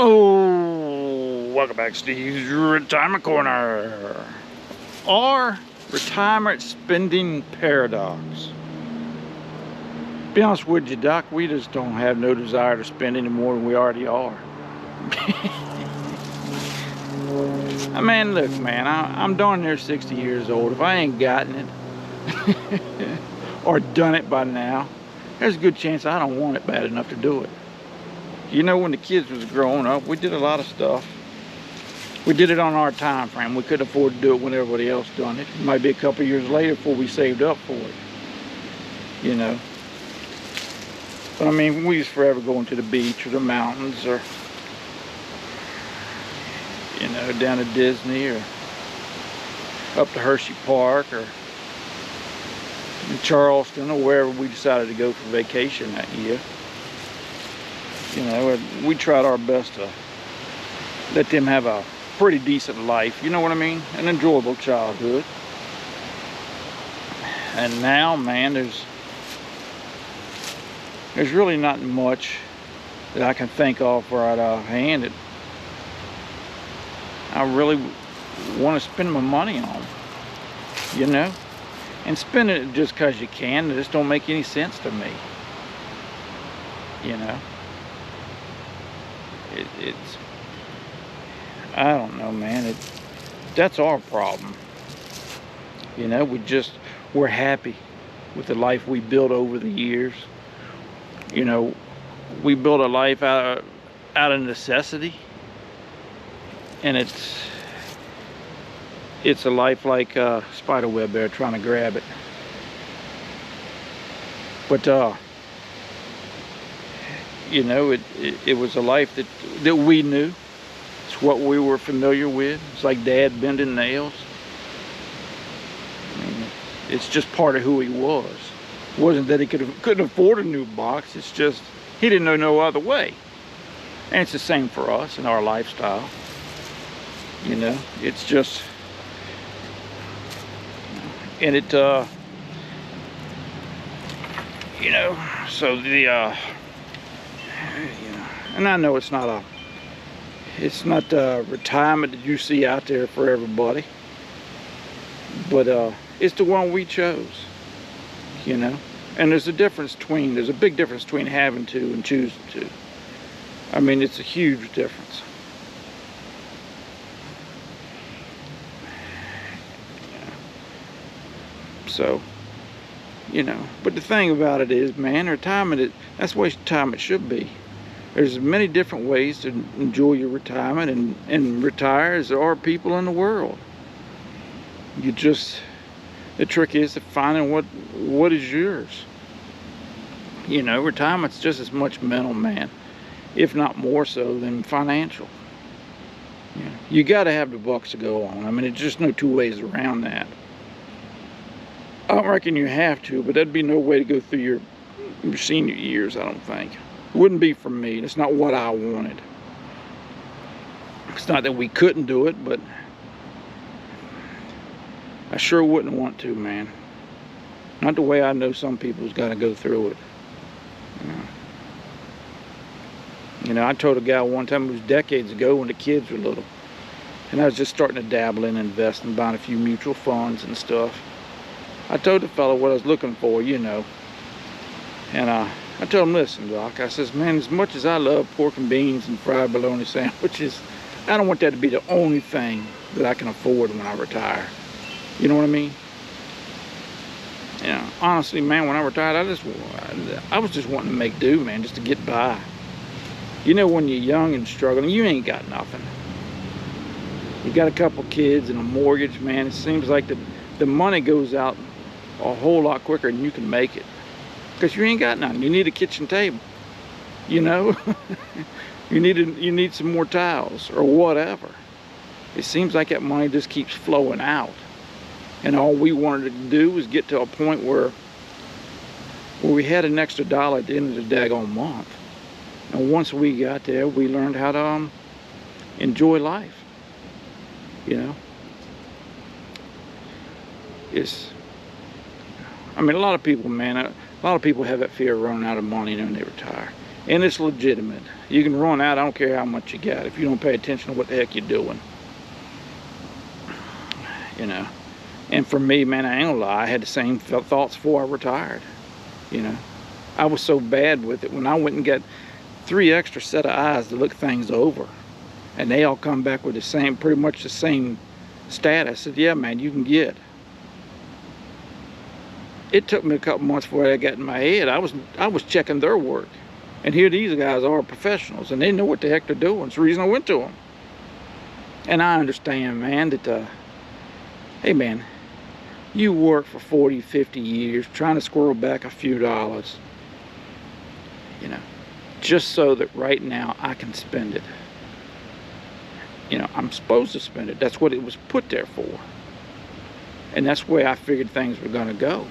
Hello, welcome back to Steve's Retirement Corner, or Retirement Spending Paradox. Be honest with you, Doc, we just don't have no desire to spend any more than we already are. I mean, look, man, I'm darn near 60 years old. If I ain't gotten it or done it by now, there's a good chance I don't want it bad enough to do it. You know, when the kids was growing up, we did a lot of stuff. We did it on our time frame. We couldn't afford to do it when everybody else done it. It might be a couple years later before we saved up for it, you know. But I mean, we was forever going to the beach or the mountains, or, you know, down to Disney, or up to Hershey Park, or in Charleston, or wherever we decided to go for vacation that year. You know, we tried our best to let them have a pretty decent life, you know what I mean? An enjoyable childhood. And now, man, there's really not much that I can think of right offhand that I really want to spend my money on, you know? And spending it just because you can, it just don't make any sense to me, you know? It's I don't know, man. That's our problem. You know, we're happy with the life we built over the years. You know, we built a life out of necessity, and it's a life like a spider web there trying to grab it. But you know, it was a life that we knew. It's what we were familiar with. It's like Dad bending nails. I mean, it's just part of who he was. It wasn't that he couldn't afford a new box. It's just he didn't know no other way. And it's the same for us in our lifestyle. You know, it's just, and it, you know, so the, you know, and I know it's not the retirement that you see out there for everybody, but it's the one we chose, you know. And there's a big difference between having to and choosing to. I mean, it's a huge difference. Yeah. So, you know, but the thing about it is, man, retirement, that's the way retirement should be. There's many different ways to enjoy your retirement and retire as there are people in the world. The trick is to finding what is yours. You know, retirement's just as much mental, man, if not more so than financial. You know, you got to have the bucks to go on. I mean, there's just no two ways around that. I don't reckon you have to, but that'd be no way to go through your senior years, I don't think. It wouldn't be for me. That's not what I wanted. It's not that we couldn't do it, but I sure wouldn't want to, man. Not the way I know some people's got to go through it. You know, I told a guy one time, it was decades ago when the kids were little, and I was just starting to dabble in investing, buying a few mutual funds and stuff. I told the fellow what I was looking for, you know, and I told him, listen, Doc, I says, man, as much as I love pork and beans and fried bologna sandwiches, I don't want that to be the only thing that I can afford when I retire. You know what I mean? You know, honestly, man, when I retired, I was just wanting to make do, man, just to get by. You know, when you're young and struggling, you ain't got nothing. You got a couple kids and a mortgage, man. It seems like the money goes out a whole lot quicker than you can make it. Because you ain't got nothing. You need a kitchen table, you know. you need some more towels or whatever. It seems like that money just keeps flowing out, and all we wanted to do was get to a point where we had an extra dollar at the end of the daggone month. And once we got there, we learned how to enjoy life, you know. I mean, a lot of people, man, a lot of people have that fear of running out of money when they retire. And it's legitimate. You can run out, I don't care how much you got, if you don't pay attention to what the heck you're doing. You know. And for me, man, I ain't gonna lie, I had the same thoughts before I retired. You know. I was so bad with it when I went and got 3 extra set of eyes to look things over. And they all come back with the same, pretty much the same status. I said, yeah, man, you can get. It took me a couple months before I got in my head. I was checking their work. And here these guys are professionals, and they know what the heck they're doing. It's the reason I went to them. And I understand, man, that, hey, man, you work for 40, 50 years trying to squirrel back a few dollars, you know, just so that right now I can spend it. You know, I'm supposed to spend it. That's what it was put there for. And that's the way I figured things were going to go.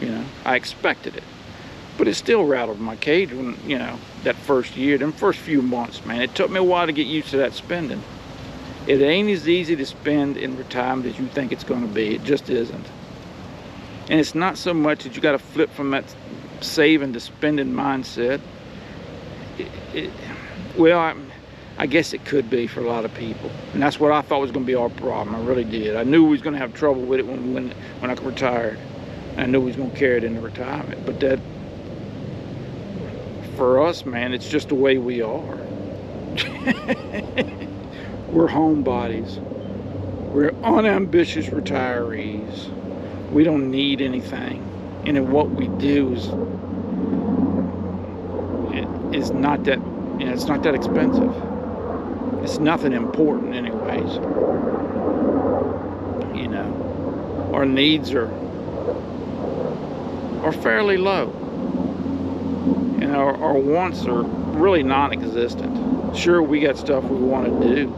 You know, I expected it. But it still rattled my cage when, you know, that first year, them first few months, man. It took me a while to get used to that spending. It ain't as easy to spend in retirement as you think it's going to be. It just isn't. And it's not so much that you got to flip from that saving to spending mindset. Well, I guess it could be for a lot of people. And that's what I thought was going to be our problem. I really did. I knew we was going to have trouble with it when I retired. I knew we was going to carry it into retirement. But that, for us, man, it's just the way we are. We're homebodies. We're unambitious retirees. We don't need anything. And then what we do is not that, you know, it's not that expensive. It's nothing important anyways. You know, our needs are fairly low. You know, our wants are really non-existent. Sure, we got stuff we want to do,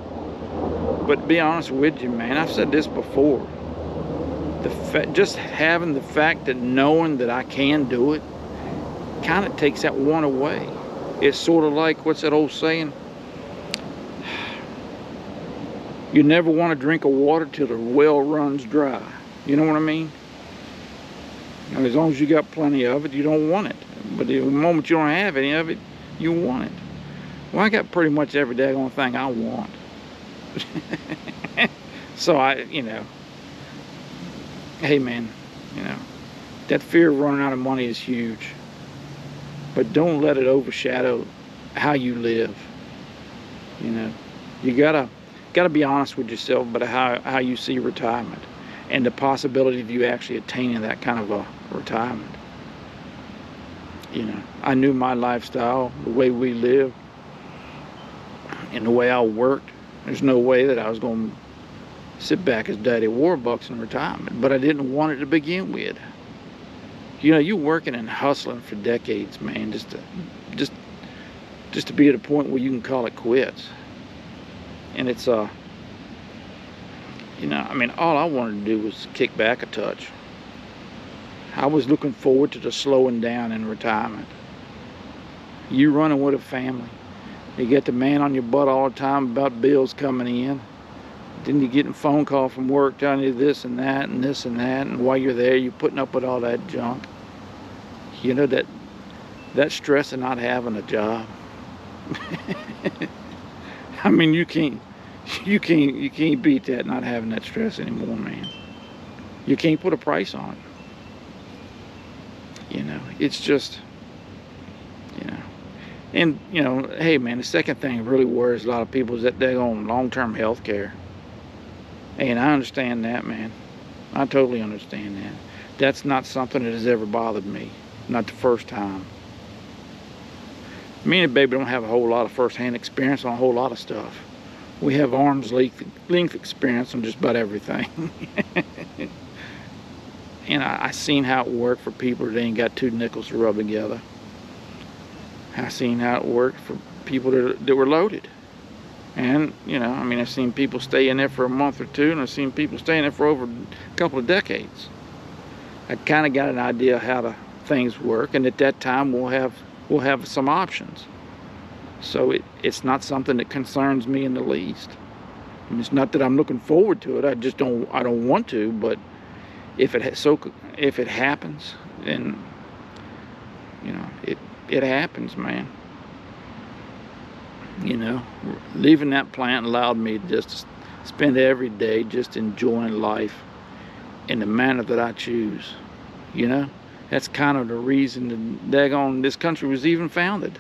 but to be honest with you, man, I've said this before, just having the fact that knowing that I can do it kind of takes that one away. It's sort of like, what's that old saying? You never want to drink a water till the well runs dry. You know what I mean? You know, as long as you got plenty of it, you don't want it. But the moment you don't have any of it, you want it. Well, I got pretty much every daggone thing I want. So you know, hey man, you know, that fear of running out of money is huge. But don't let it overshadow how you live. You know, you gotta be honest with yourself about how you see retirement and the possibility of you actually attaining that kind of a retirement. You know, I knew my lifestyle, the way we live, and the way I worked. There's no way that I was going to sit back as Daddy Warbucks in retirement, but I didn't want it to begin with. You know, you working and hustling for decades, man, just to be at a point where you can call it quits. And it's you know, I mean, all I wanted to do was kick back a touch. I was looking forward to the slowing down in retirement. You running with a family. You get the man on your butt all the time about bills coming in. Then you're getting a phone call from work telling you this and that and this and that. And while you're there, you're putting up with all that junk. You know, that stress of not having a job. I mean, you can't beat that, not having that stress anymore, man. You can't put a price on it. You know, it's just, you know. And, you know, hey, man, the second thing that really worries a lot of people is that they're on long-term health care. And I understand that, man. I totally understand that. That's not something that has ever bothered me. Not the first time. Me and baby don't have a whole lot of first-hand experience on a whole lot of stuff. We have arm's length experience on just about everything. And I seen how it worked for people that ain't got two nickels to rub together. I seen how it worked for people that were loaded. And, you know, I mean, I've seen people stay in there for a month or two, and I've seen people stay in there for over a couple of decades. I kind of got an idea of how things work, and at that time we'll have some options. So it's not something that concerns me in the least. I mean, it's not that I'm looking forward to it. I don't want to, but if it happens, then, you know, it happens, man. You know, leaving that plant allowed me to just spend every day just enjoying life in the manner that I choose. You know, that's kind of the reason that daggone this country was even founded.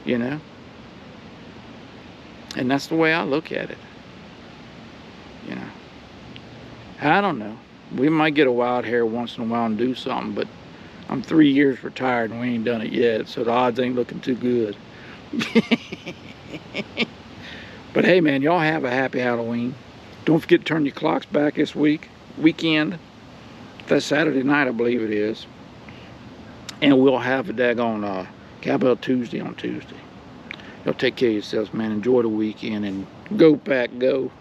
You know, and that's the way I look at it. You know, I don't know. We might get a wild hair once in a while and do something, but I'm 3 years retired and we ain't done it yet, so the odds ain't looking too good. But hey man, y'all have a happy Halloween. Don't forget to turn your clocks back this weekend. That's Saturday night, I believe it is. And we'll have a daggone Cowbell Tuesday on Tuesday. Y'all take care of yourselves, man. Enjoy the weekend and go Pack, go.